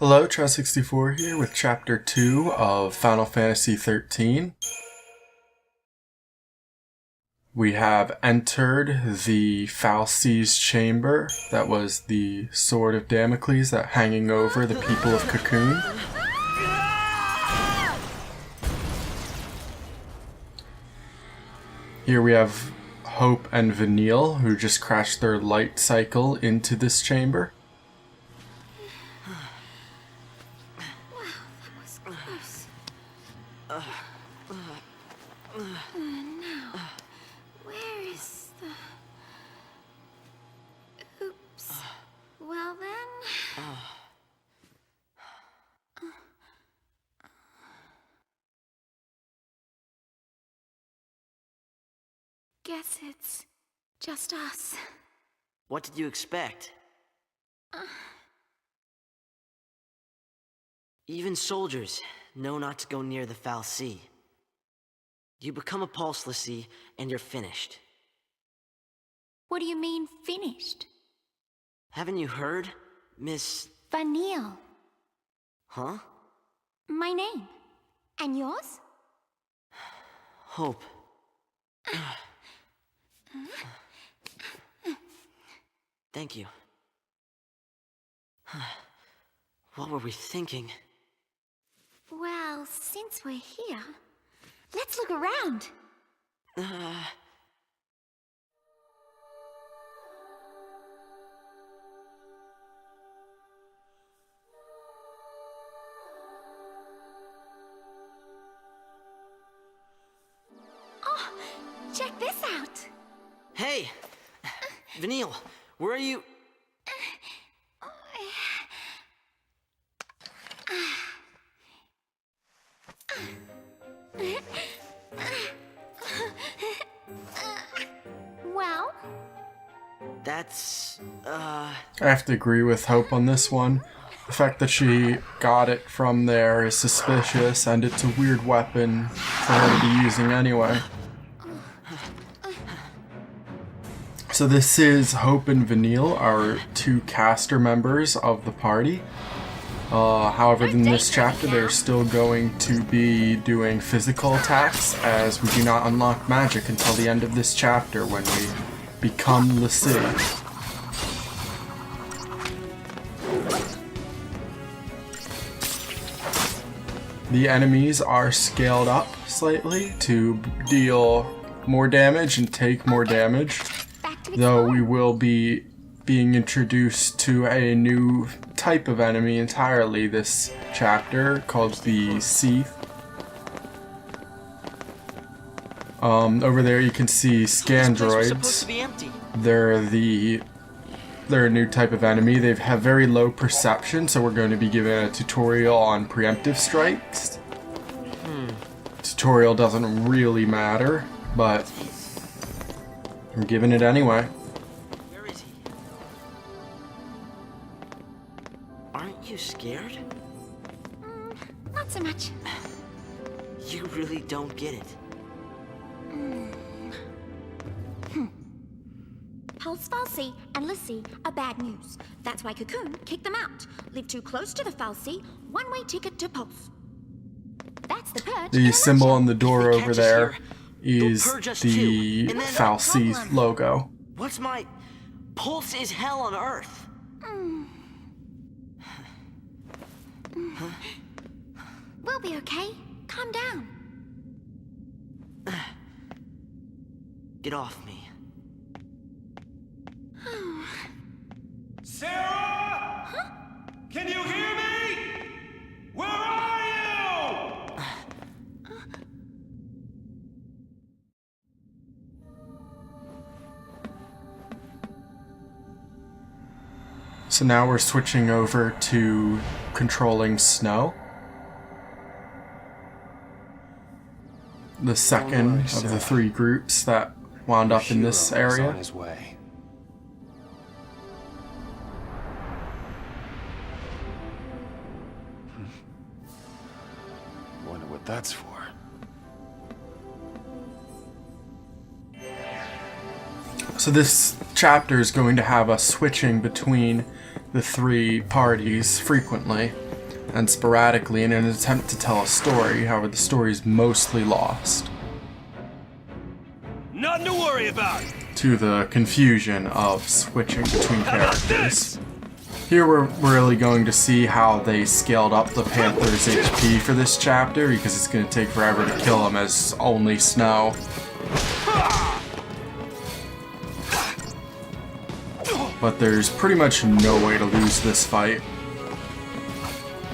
Hello, Try64 here with Chapter 2 of Final Fantasy 13. We have entered the Fal'Cie's chamber, that was the sword of Damocles that hanging over the people of Cocoon. Here we have Hope and Vanille, who just crashed their light cycle into this chamber. Guess it's just us. What did you expect? Even soldiers know not to go near the Fal'Cie. You become a Pulse l'Cie, and you're finished. What do you mean, finished? Haven't you heard, Miss... Vanille. Huh? My name. And yours? Hope. Thank you. What were we thinking? Well, since we're here, let's look around. Oh, check this out. Hey! Vanille, where are you? Well? That's, I have to agree with Hope on this one. The fact that she got it from there is suspicious, and it's a weird weapon for her to be using anyway. So this is Hope and Vanille, our two caster members of the party. However, in this chapter, they're still going to be doing physical attacks, as we do not unlock magic until the end of this chapter when we become l'Cie. The enemies are scaled up slightly to deal more damage and take more damage, though we will be being introduced to a new type of enemy entirely this chapter called the Seath. Over there you can see Scandroids. They're a new type of enemy. They have very low perception, so we're going to be given a tutorial on preemptive strikes. Tutorial doesn't really matter, but I'm giving it anyway. Where is he? Aren't you scared? Not so much. You really don't get it. Pulse Fal'Cie and l'Cie are bad news. That's why Cocoon kicked them out. Live too close to the Fal'Cie, one-way ticket to Pulse. That's the purge. The symbol on the door If they over catch us there here, is they'll purge us the too, and then- Fal'Cie's logo. What's my... Pulse is hell on Earth. We'll be okay. Calm down. Get off me. Sarah? Huh? Can you hear me? Where are you? So now we're switching over to controlling Snow. The second of the three groups that wound up in this area. On his way. Wonder what that's for. So this chapter is going to have us switching between the three parties frequently and sporadically in an attempt to tell a story. However, the story is mostly lost Nothing to worry about. to the confusion of switching between characters. Here we're really going to see how they scaled up the Panther's HP for this chapter, because it's going to take forever to kill him as only snow. But there's pretty much no way to lose this fight.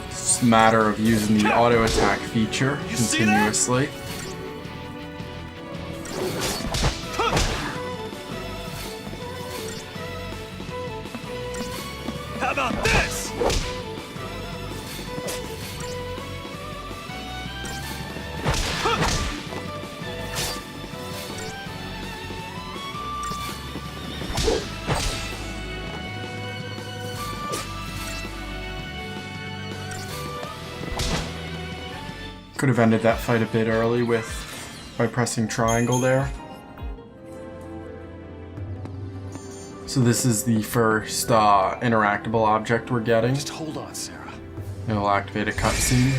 It's a matter of using the auto attack feature continuously. How about this? Could have ended that fight a bit early by pressing triangle there. So this is the first interactable object we're getting. Just hold on, Sarah. It'll activate a cutscene.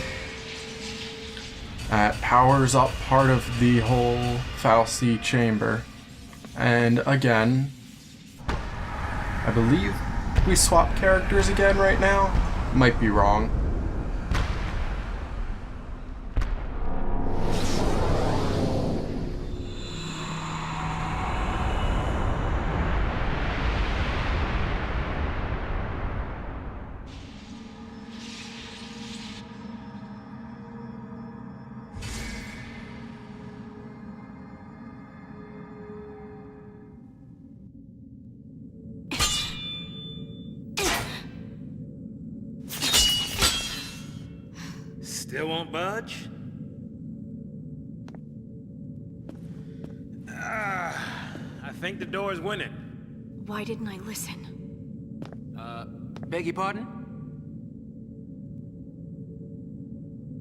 It powers up part of the whole fal'Cie chamber. And again, I believe we swap characters again right now. Might be wrong. Still won't budge? I think the door's winning. Why didn't I listen? Beg your pardon?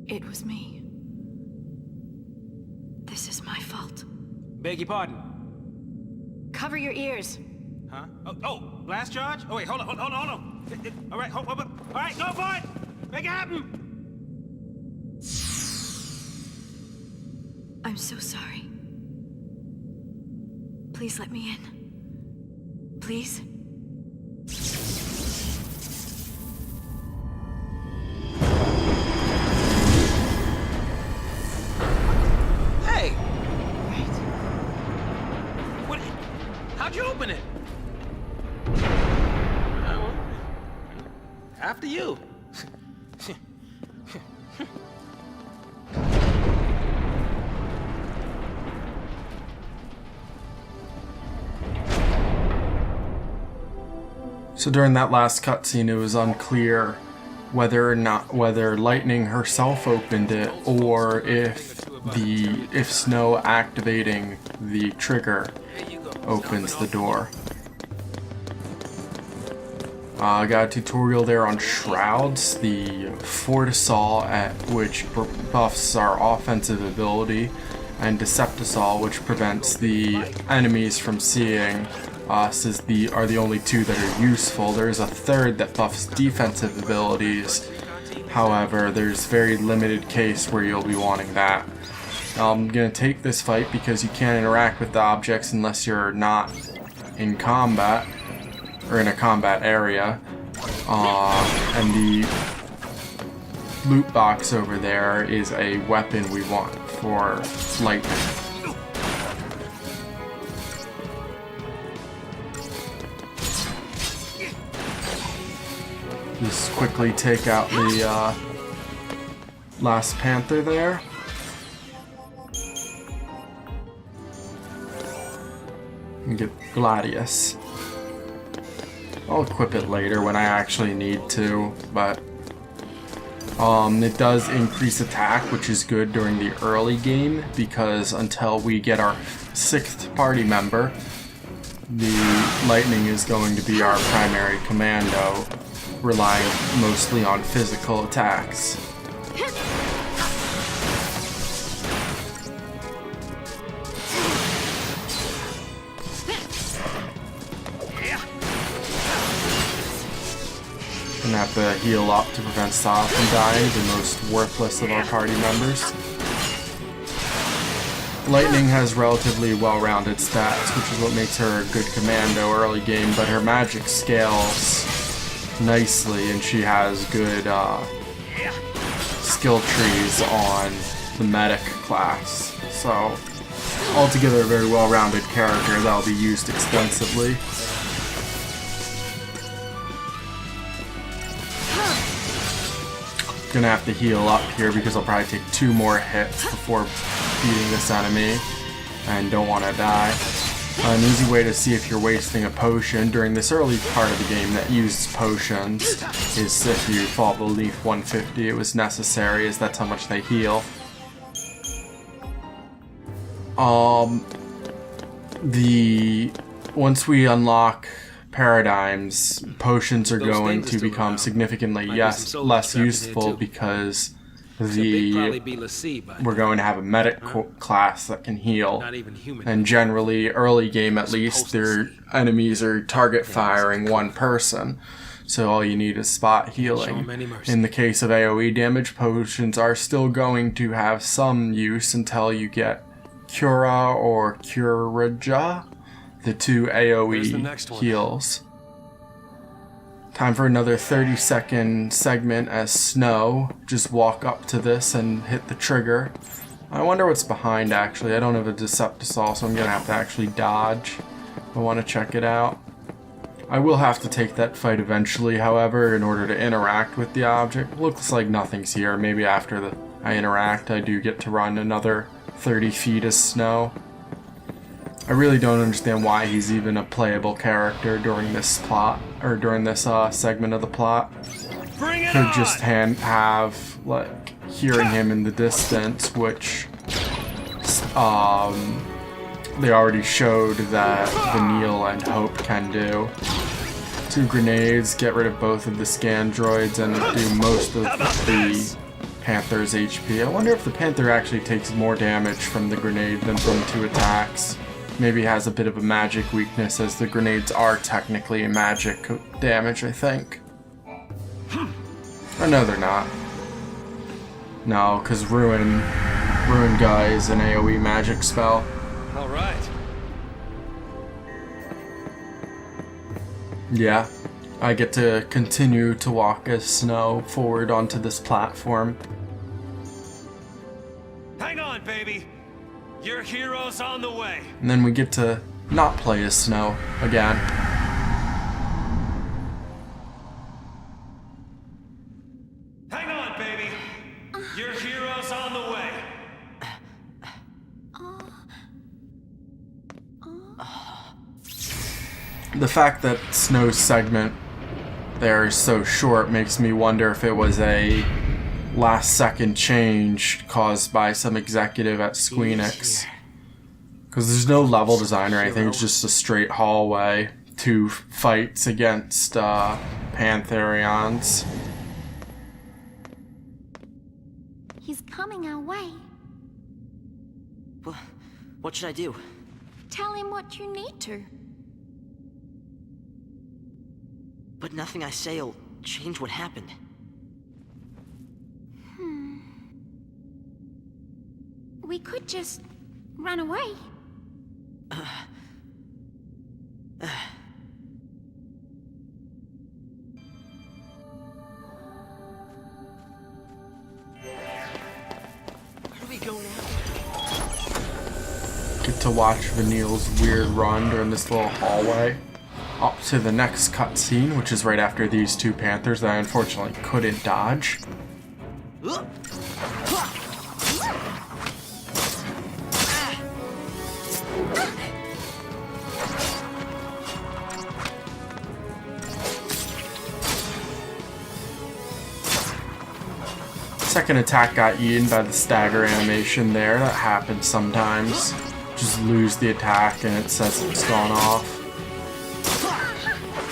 It was me. This is my fault. Beg your pardon? Cover your ears. Huh? Oh, blast charge? Oh, wait, hold on. All right, hold. All right, go for it! Make it happen! I'm so sorry. Please let me in. Please? Hey! Right. What? How'd you open it? After you. So during that last cutscene, it was unclear whether Lightning herself opened it or if Snow activating the trigger opens the door. I got a tutorial there on Shrouds, the Fortisol which buffs our offensive ability, and Deceptisol, which prevents the enemies from seeing us, are the only two that are useful. There's a third that buffs defensive abilities. However, there's very limited case where you'll be wanting that. I'm gonna take this fight because you can't interact with the objects unless you're not in combat or in a combat area. And the loot box over there is a weapon we want for Lightning. Just quickly take out the last Panther there. And get Gladius. I'll equip it later when I actually need to, but it does increase attack, which is good during the early game, because until we get our 6th party member, the Lightning is going to be our primary commando, relying mostly on physical attacks. Gonna have to heal up to prevent Saw from dying, the most worthless of our party members. Lightning has relatively well-rounded stats, which is what makes her a good commando early game, but her magic scales nicely, and she has good skill trees on the medic class. So, altogether a very well-rounded character that'll be used extensively. Gonna have to heal up here because I'll probably take 2 more hits before beating this enemy and don't want to die. An easy way to see if you're wasting a potion during this early part of the game that uses potions is if you fall beneath 150. It was necessary, as that's how much they heal. Once we unlock paradigms, potions are going to become significantly less useful because we're going to have a medic class that can heal, and generally early game at least their enemies are target firing one person, so all you need is spot healing. In the case of AoE damage, potions are still going to have some use until you get Cura or Curaja, the 2 AoE heals. Time for another 30-second segment as Snow. Just walk up to this and hit the trigger. I wonder what's behind actually. I don't have a Deceptisol, so I'm gonna have to actually dodge. I want to check it out. I will have to take that fight eventually, however, in order to interact with the object. Looks like nothing's here. Maybe after I interact, I do get to run another 30 feet as Snow. I really don't understand why he's even a playable character during this plot, or during this segment of the plot. Could just have, like, hearing him in the distance, which they already showed that Vanille and Hope can do. 2 grenades, get rid of both of the scan droids, and do most of the Panther's HP. I wonder if the Panther actually takes more damage from the grenade than from 2 attacks. Maybe has a bit of a magic weakness, as the grenades are technically a magic damage, I think. Oh no, they're not. No, because Ruin Guy is an AoE magic spell. Alright. Yeah, I get to continue to walk as Snow forward onto this platform. Hang on, baby. Your hero's on the way. And then we get to not play as Snow again. Hang on, baby. Your hero's on the way. The fact that Snow's segment there is so short makes me wonder if it was a last-second change caused by some executive at Squeenix. Because there's no level design or anything, it's just a straight hallway, 2 fights against Pantherians. He's coming our way. Well, what should I do? Tell him what you need to. But nothing I say'll change what happened. We could just run away. Where do we go now? Get to watch Vanille's weird run during this little hallway. Up to the next cutscene, which is right after these 2 Panthers that I unfortunately couldn't dodge. Second attack got eaten by the stagger animation there. That happens sometimes. Just lose the attack and it says it's gone off.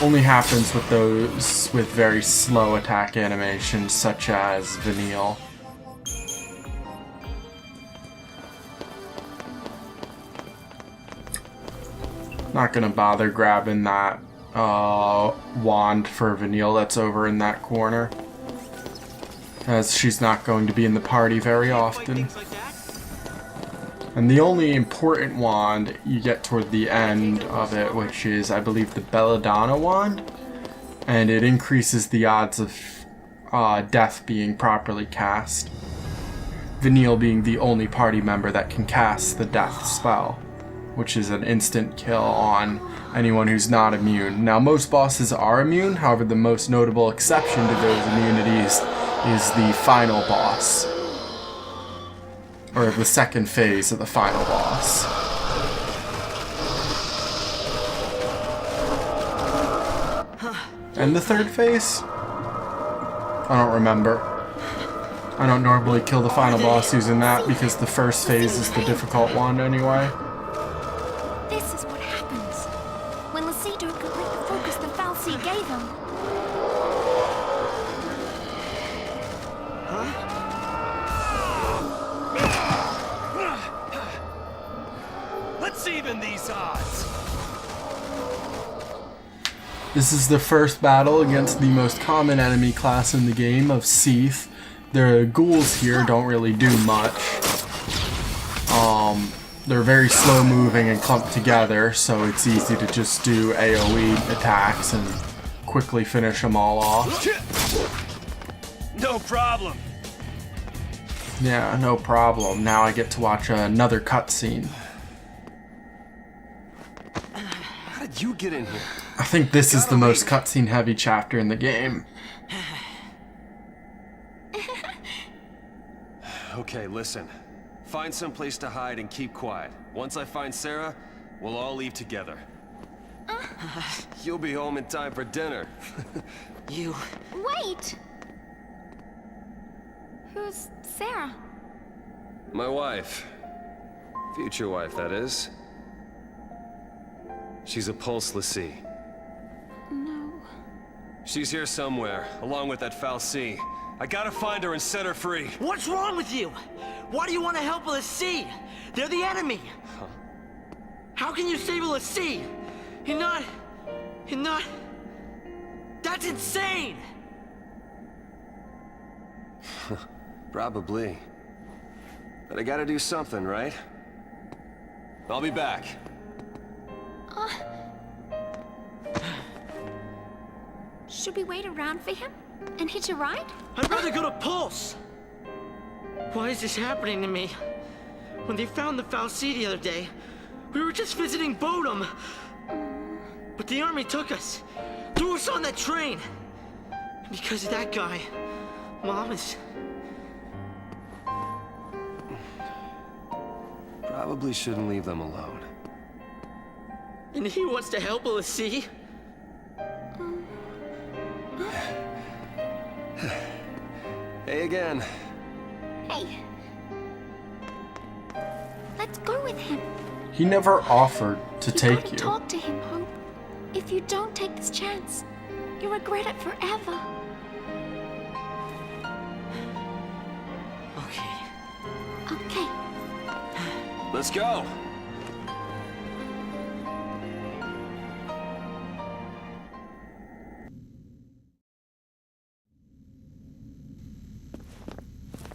Only happens with those with very slow attack animations, such as Vanille. Not gonna bother grabbing that wand for Vanille that's over in that corner, as she's not going to be in the party very often. And the only important wand you get toward the end of it, which is, I believe, the Belladonna wand, and it increases the odds of death being properly cast. Vanille being the only party member that can cast the death spell, which is an instant kill on anyone who's not immune. Now, most bosses are immune, however, the most notable exception to those immunities is the final boss, or the second phase of the final boss. And the third phase? I don't remember. I don't normally kill the final boss using that because the first phase is the difficult one anyway. This is what happens when Lassie don't complete the focus the Fal'Cie gave him. Let's even these odds. This is the first battle against the most common enemy class in the game of Seath. The ghouls here don't really do much. They're very slow moving and clumped together, so it's easy to just do AoE attacks and quickly finish them all off. No problem. Yeah, no problem. Now I get to watch another cutscene. How did you get in here? I think this is the most cutscene heavy chapter in the game. Okay, listen. Find some place to hide and keep quiet. Once I find Sarah, we'll all leave together. You'll be home in time for dinner. You... Wait! Who's Sarah? My wife. Future wife, that is. She's a Pulse Lassie. No. She's here somewhere, along with that Fal'Cie. I gotta find her and set her free. What's wrong with you? Why do you want to help a Lassie? They're the enemy. Huh? How can you save a Lassie? You're not... That's insane! Probably. But I gotta do something, right? I'll be back. Should we wait around for him and hitch a ride? I'd rather go to Pulse! Why is this happening to me? When they found the Fal'Cie the other day, we were just visiting Bodum. But the army took us, threw us on that train. And because of that guy, Mom is... Probably shouldn't leave them alone. And he wants to help a Lassie? Hey again. Hey. Let's go with him. He never offered to take gotta you. Talk to him, Hope. If you don't take this chance, you'll regret it forever. Okay. Okay. Let's go.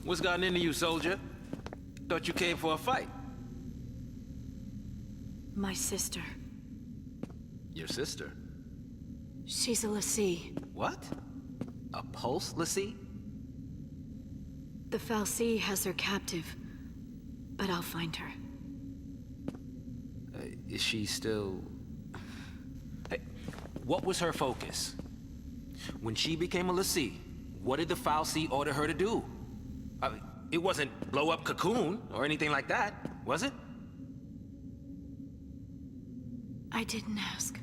What's gotten into you, soldier? Thought you came for a fight. My sister. Your sister? She's a Lassie. What? A Pulse Lassie? The Fal'Cie has her captive, but I'll find her. Is she still... Hey, what was her focus? When she became a Lassie, what did the Fal'Cie order her to do? It wasn't blow up Cocoon or anything like that, was it? I didn't ask.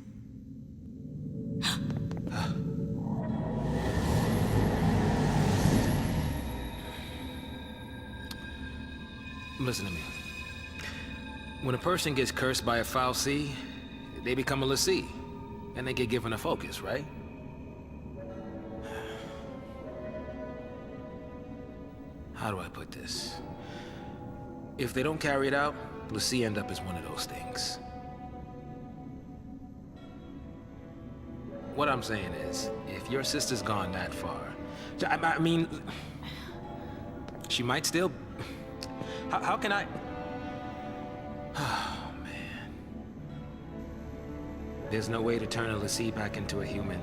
Listen to me. When a person gets cursed by a Fal'Cie, they become a Lassie, and they get given a focus, right? How do I put this? If they don't carry it out, Lassie end up as one of those things. what I'm saying is, if your sister's gone that far, I mean, she might still... How can I... Oh, man. There's no way to turn a l'Cie back into a human.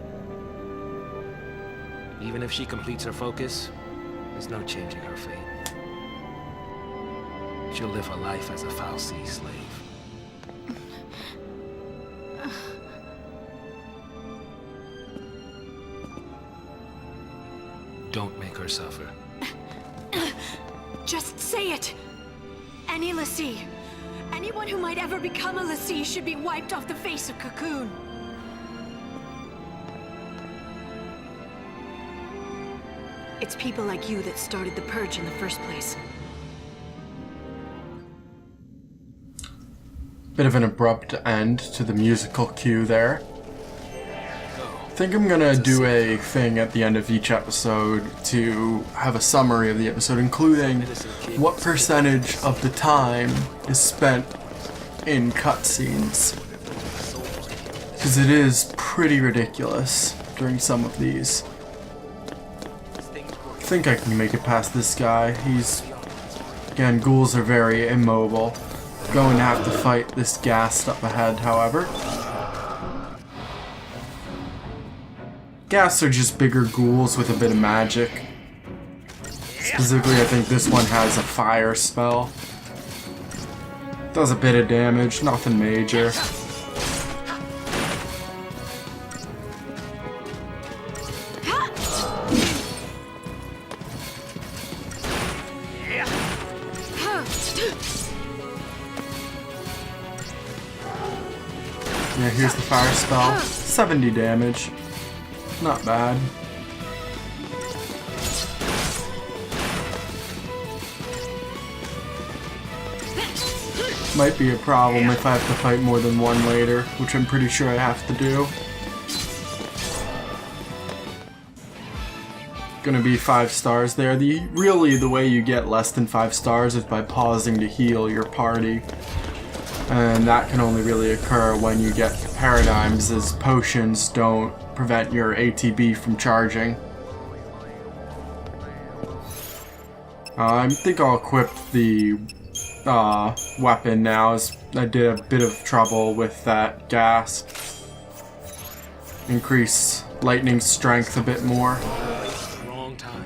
Even if she completes her focus, there's no changing her fate. She'll live her life as a fal'Cie slave. Don't make her suffer. Just say it! Any l'Cie. Anyone who might ever become a l'Cie should be wiped off the face of Cocoon. It's people like you that started the Purge in the first place. Bit of an abrupt end to the musical cue there. I think I'm gonna do a thing at the end of each episode to have a summary of the episode, including what percentage of the time is spent in cutscenes. Because it is pretty ridiculous during some of these. I think I can make it past this guy. Again, ghouls are very immobile. Going to have to fight this ghast up ahead, however. Ghasts are just bigger ghouls with a bit of magic. Specifically, I think this one has a fire spell. Does a bit of damage, nothing major. Yeah, here's the fire spell. 70 damage. Not bad. Might be a problem if I have to fight more than one later, which I'm pretty sure I have to do. Gonna be 5 stars there. Really, the way you get less than 5 stars is by pausing to heal your party. And that can only really occur when you get paradigms, as potions don't prevent your ATB from charging. I think I'll equip the weapon now, as I did a bit of trouble with that gas. Increase lightning strength a bit more. Wrong time.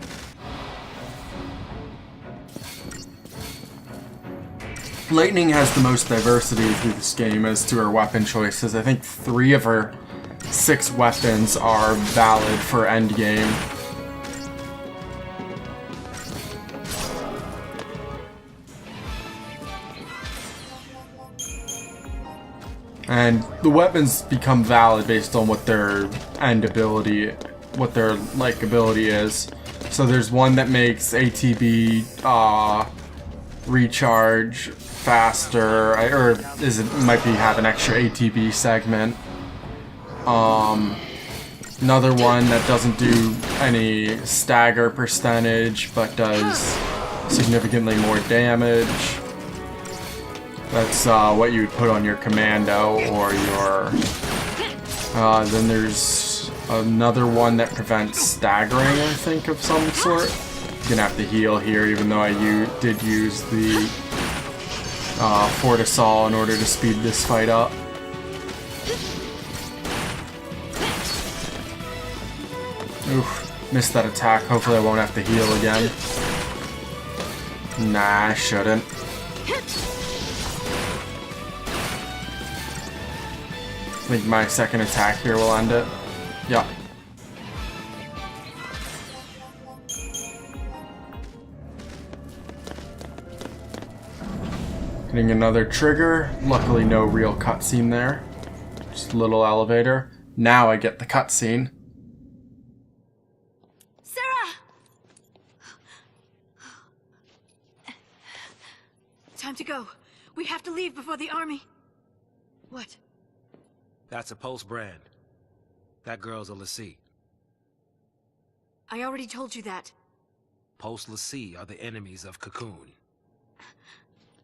Lightning has the most diversity through this game as to her weapon choices. I think 3 of her 6 weapons are valid for endgame. And the weapons become valid based on what their end ability, what their like ability is. So there's one that makes ATB recharge faster, or might be have an extra ATB segment. Another one that doesn't do any stagger percentage, but does significantly more damage. That's what you would put on your commando or your... then there's another one that prevents staggering, I think, of some sort. You're gonna have to heal here, even though I did use the Fortisol in order to speed this fight up. Oof, missed that attack. Hopefully I won't have to heal again. Nah, I shouldn't. I think my second attack here will end it. Yeah. Hitting another trigger. Luckily no real cutscene there. Just a little elevator. Now I get the cutscene. Sarah! Time to go. We have to leave before the army... What? That's a Pulse brand. That girl's a l'Cie. I already told you that. Pulse l'Cie are the enemies of Cocoon.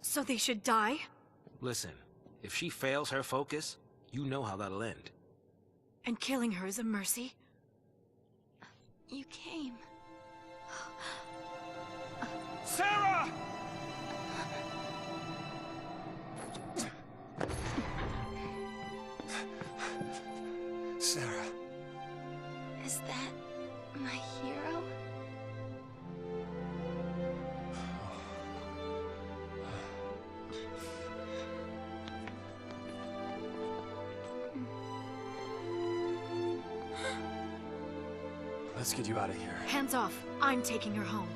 So they should die? Listen, if she fails her focus, you know how that'll end. And killing her is a mercy? You came. Sarah! Sarah. Is that my hero? Let's get you out of here. Hands off. I'm taking her home.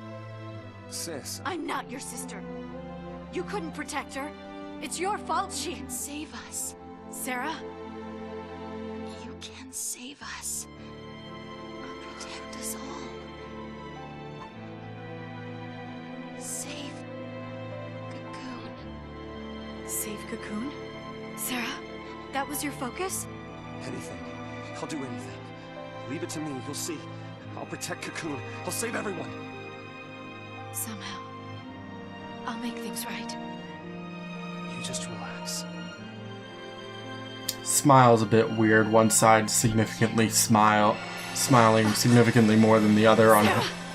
Sis. I'm not your sister. You couldn't protect her. It's your fault she... Save us. Sarah? You can save us. Protect us all. Save Cocoon. Save Cocoon? Sarah? That was your focus? Anything. I'll do anything. Leave it to me, you'll see. I'll protect Cocoon. I'll save everyone. Somehow. I'll make things right. You just relax. Smile's a bit weird. One side significantly smiling significantly more than the other on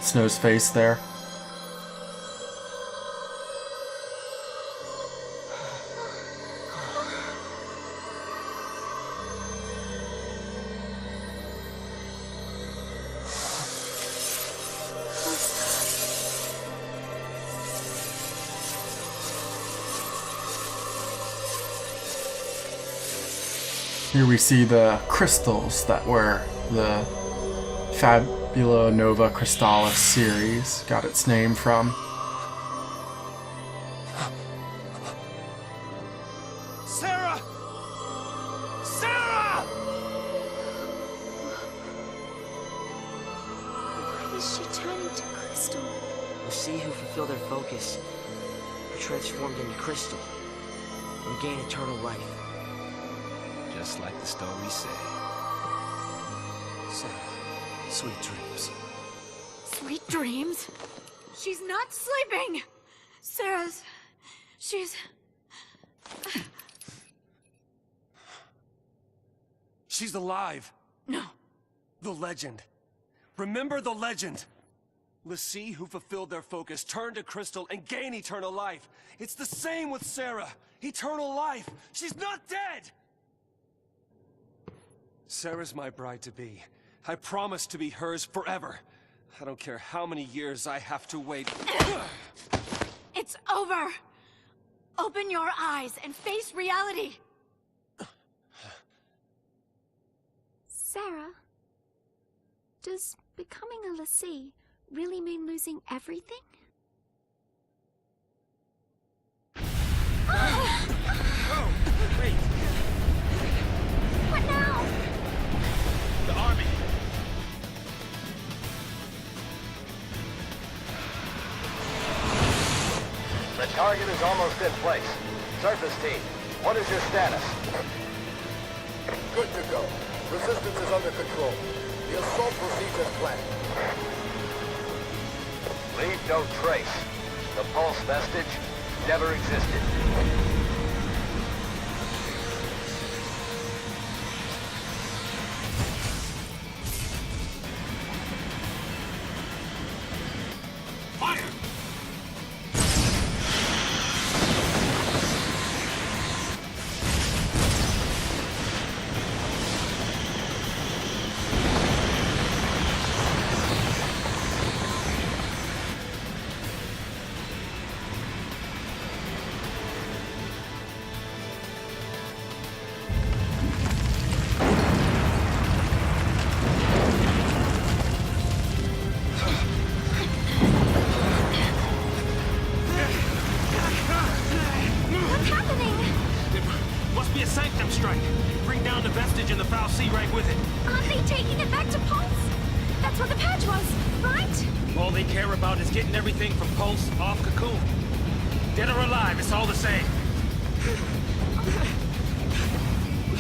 Snow's face there. Here we see the crystals that were the Fabula Nova Crystallis series got its name from. Sarah! Sarah! Why is she turning to crystal? We'll see who fulfill their focus, are transformed into crystal, and gain eternal life. Just like the story said. Sarah, sweet dreams. Sweet dreams? She's not sleeping! Sarah's... She's... She's alive. No. The legend. Remember the legend. L'Cie, who fulfilled their focus, turned to crystal and gained eternal life. It's the same with Sarah. Eternal life. She's not dead! Sarah's my bride-to-be. I promise to be hers forever. I don't care how many years I have to wait. It's over! Open your eyes and face reality! Sarah, does becoming a L'Cie really mean losing everything? Oh, wait. What now? The army. The target is almost in place. Surface team, what is your status? Good to go. Resistance is under control. The assault proceeds as planned. Leave no trace. The pulse vestige never existed. Fire! What's happening? Must be a sanctum strike. Bring down the vestige and the foul sea right with it. Aren't they taking it back to Pulse? That's what the purge was, right? All they care about is getting everything from Pulse off Cocoon. Dead or alive, it's all the same.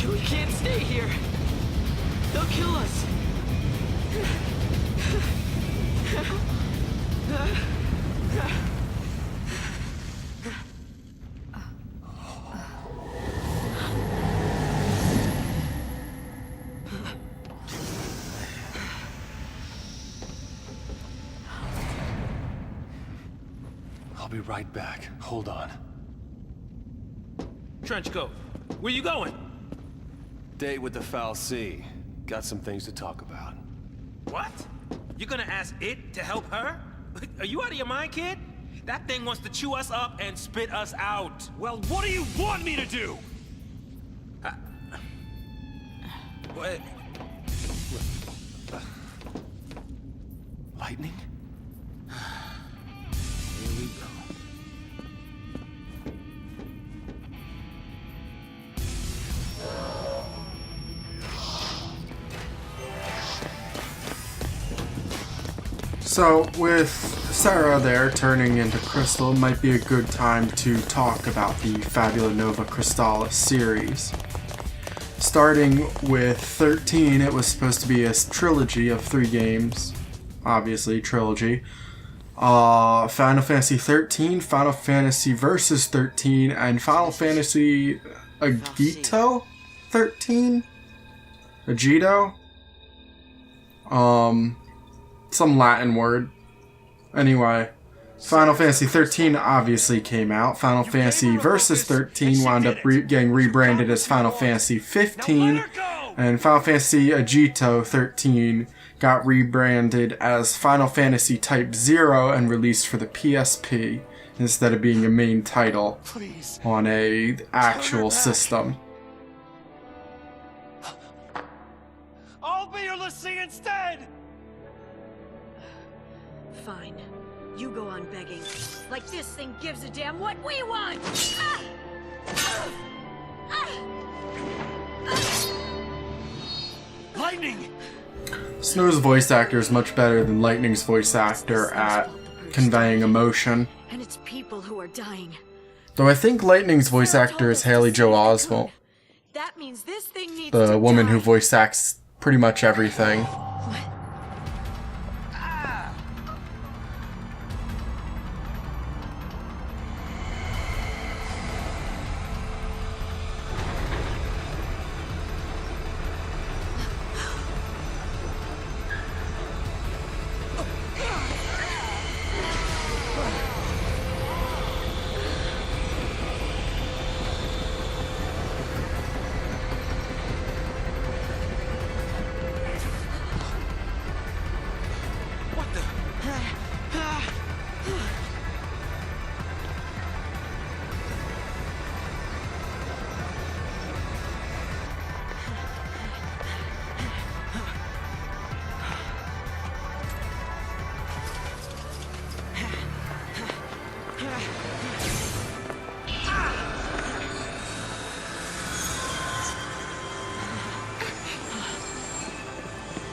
We can't stay here. They'll kill us. I'll be right back. Hold on. Trenchcoat, where you going? Date with the Foul Sea. Got some things to talk about. What? You're gonna ask it to help her? Are you out of your mind, kid? That thing wants to chew us up and spit us out. Well, what do you want me to do? What? Lightning? Here we go. So, with Sarah there turning into Crystal, it might be a good time to talk about the Fabula Nova Crystallis series. Starting with 13, it was supposed to be a trilogy of 3 games. Obviously, trilogy. Final Fantasy 13, Final Fantasy Versus 13, and Final Fantasy Agito 13? Agito? Some Latin word. Anyway, Final Fantasy 13 obviously came out. Final Fantasy Versus 13 wound up getting rebranded as Final Fantasy 15, and Final Fantasy Agito 13 got rebranded as Final Fantasy Type 0 and released for the PSP instead of being a main title on a actual system. I'll be your Lassie instead! Fine. You go on begging. Like this thing gives a damn what we want! Ah! Ah! Ah! Lightning! Snow's voice actor is much better than Lightning's voice actor at conveying emotion. And it's people who are dying. Though I think Lightning's voice actor is Haley Joel Osment, That means this thing needs the woman who voice acts pretty much everything.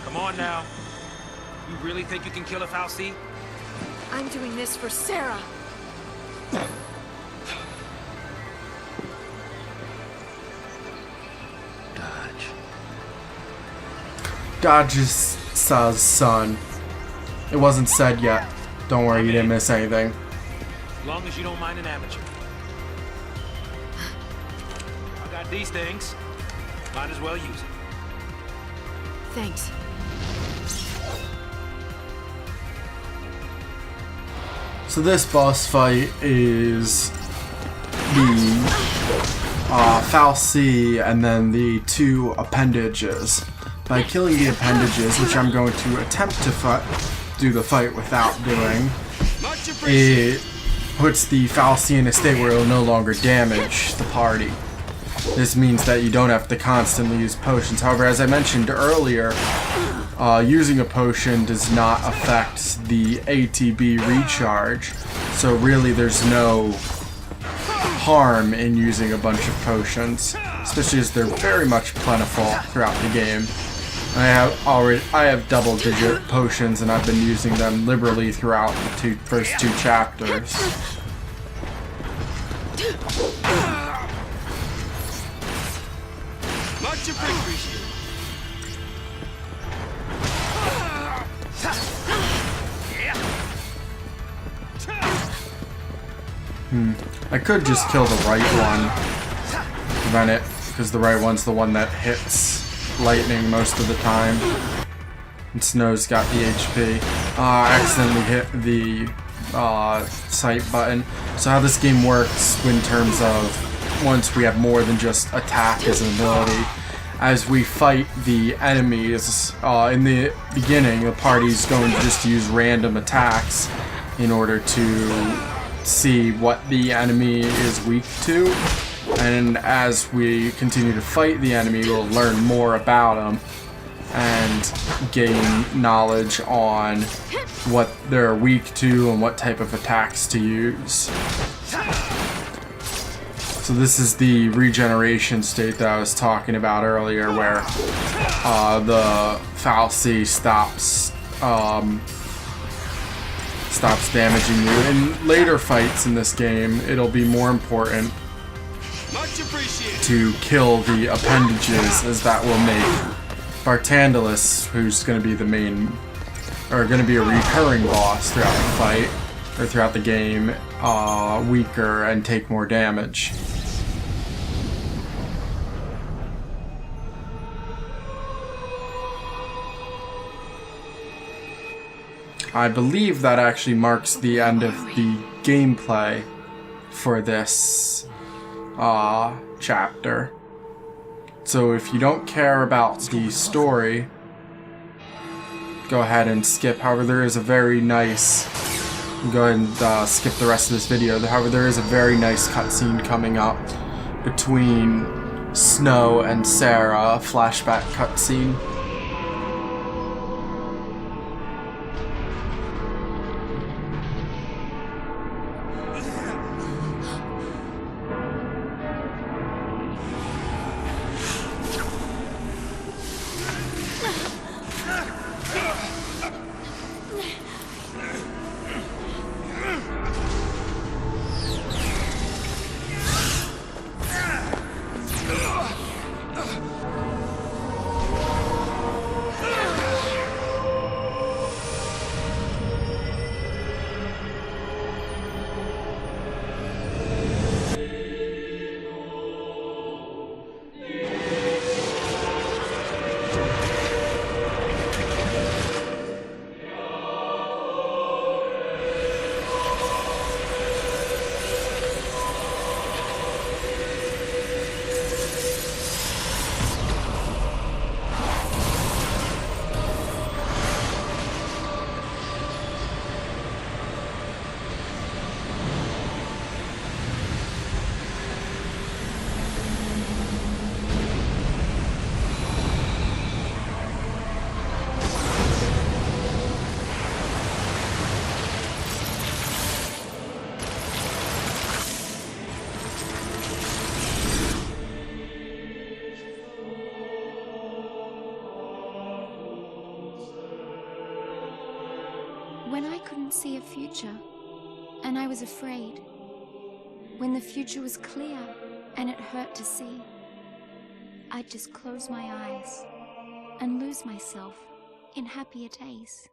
Come on now. You really think you can kill a Foul Sea? I'm doing this for Sarah. Dodge's son. It wasn't said yet. Don't worry, you didn't miss anything. As long as you don't mind an amateur. I got these things. Might as well use it. Thanks. So this boss fight is the Foul Sea and then the 2 appendages. By killing the appendages, which I'm going to attempt to do the fight without doing, it puts the Foul Sea in a state where it will no longer damage the party. This means that you don't have to constantly use potions. However, as I mentioned earlier, using a potion does not affect the ATB recharge, so really there's no harm in using a bunch of potions, especially as they're very much plentiful throughout the game. I have double-digit potions, and I've been using them liberally throughout the first 2 chapters. Much appreciated. I could just kill the right one, prevent it, because the right one's the one that hits lightning most of the time. And Snow's got the HP. I accidentally hit the sight button. So how this game works in terms of once we have more than just attack as an ability, as we fight the enemies in the beginning, the party's going to just use random attacks in order to see what the enemy is weak to. And as we continue to fight the enemy, we'll learn more about them and gain knowledge on what they're weak to and what type of attacks to use. So this is the regeneration state that I was talking about earlier, where the fal'Cie stops damaging you. In later fights in this game, it'll be more important to kill the appendages, as that will make Bartandalus, who's going to be the main, or going to be a recurring boss throughout the fight, or throughout the game, weaker and take more damage. I believe that actually marks the end of the gameplay for this chapter. So if you don't care about the story, go ahead and skip. However, there is a very nice... Go ahead and skip the rest of this video. However, there is a very nice cutscene coming up between Snow and Sarah, a flashback cutscene. When I couldn't see a future, and I was afraid. When the future was clear, and it hurt to see. I'd just close my eyes, and lose myself in happier days.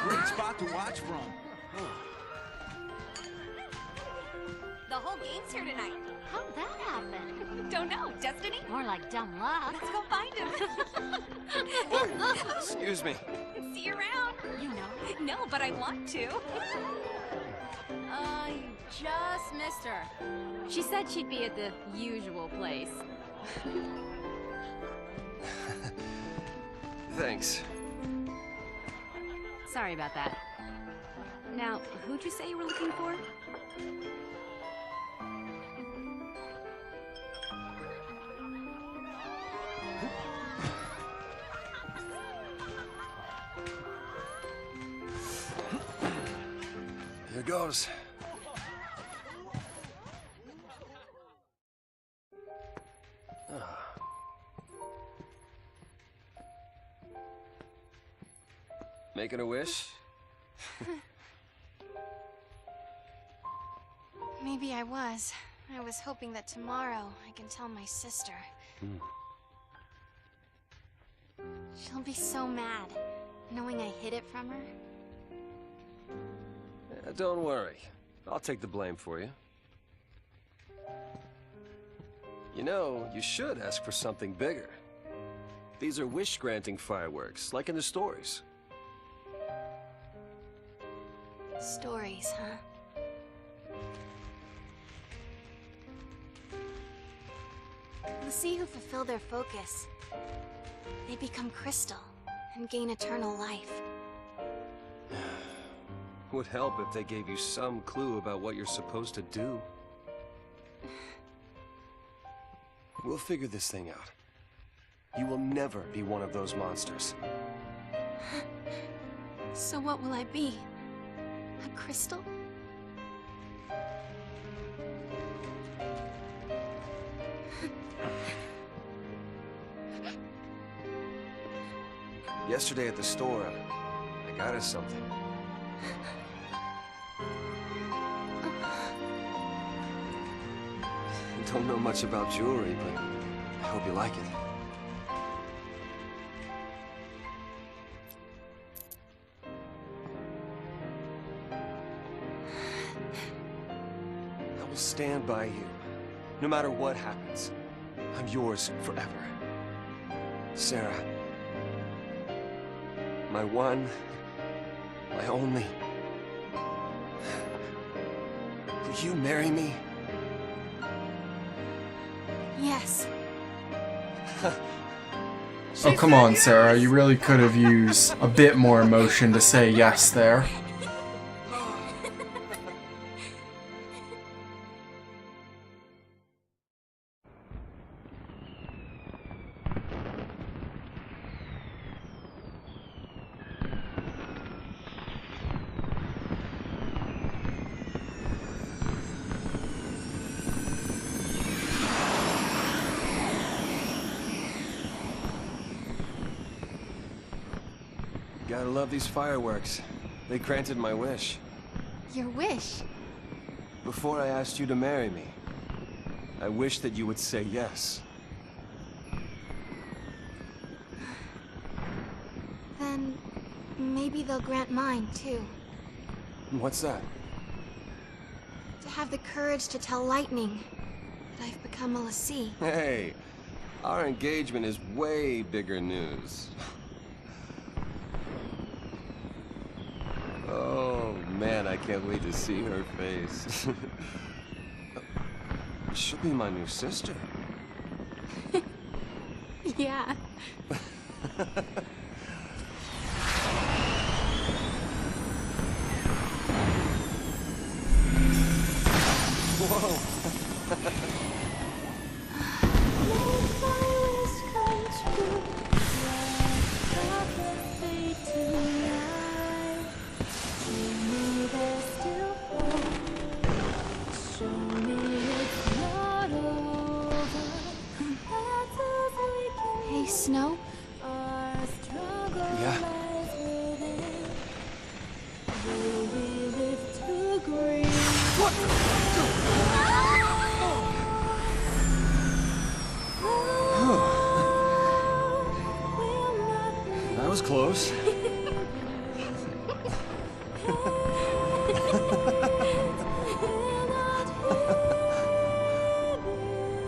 Great spot to watch from. The whole gang's here tonight. How'd that happen? Don't know. Destiny? More like dumb luck. Let's go find him. Excuse me. See you around. You know. No, but I want to. You just missed her. She said she'd be at the usual place. Thanks. Sorry about that. Now, who'd you say you were looking for? Here goes. Making a wish? Maybe I was. I was hoping that tomorrow I can tell my sister. She'll be so mad, knowing I hid it from her. Don't worry. I'll take the blame for you. You know, you should ask for something bigger. These are wish-granting fireworks, like in the stories. Stories, huh? The sea who fulfill their focus, they become crystal and gain eternal life. Would help if they gave you some clue about what you're supposed to do. We'll figure this thing out. You will never be one of those monsters. So what will I be? A crystal? Yesterday at the store, I got us something. I don't know much about jewelry, but I hope you like it. I will stand by you, no matter what happens. I'm yours forever. Sarah. My one, my only. Will you marry me? Yes. Oh, come on, Sarah. You really could have used a bit more emotion to say yes there. Gotta love these fireworks. They granted my wish. Your wish? Before I asked you to marry me, I wished that you would say yes. Then maybe they'll grant mine, too. What's that? To have the courage to tell Lightning that I've become a Lassie. Hey, our engagement is way bigger news. Oh, man, I can't wait to see her face. She'll be my new sister. Yeah. Hey, Snow? Yeah? That was close.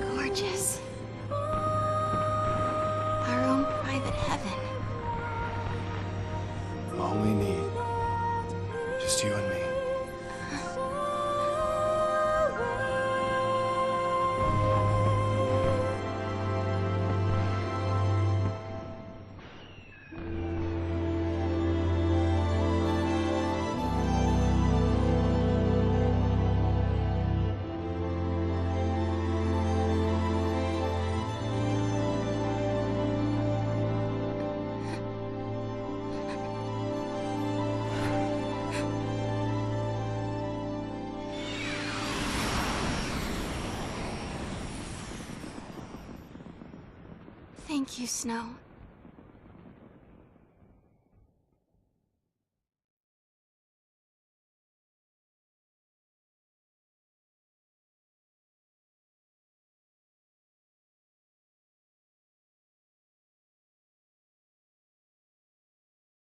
Gorgeous. Our own private heaven. All we need. Just you and me. Thank you, Snow.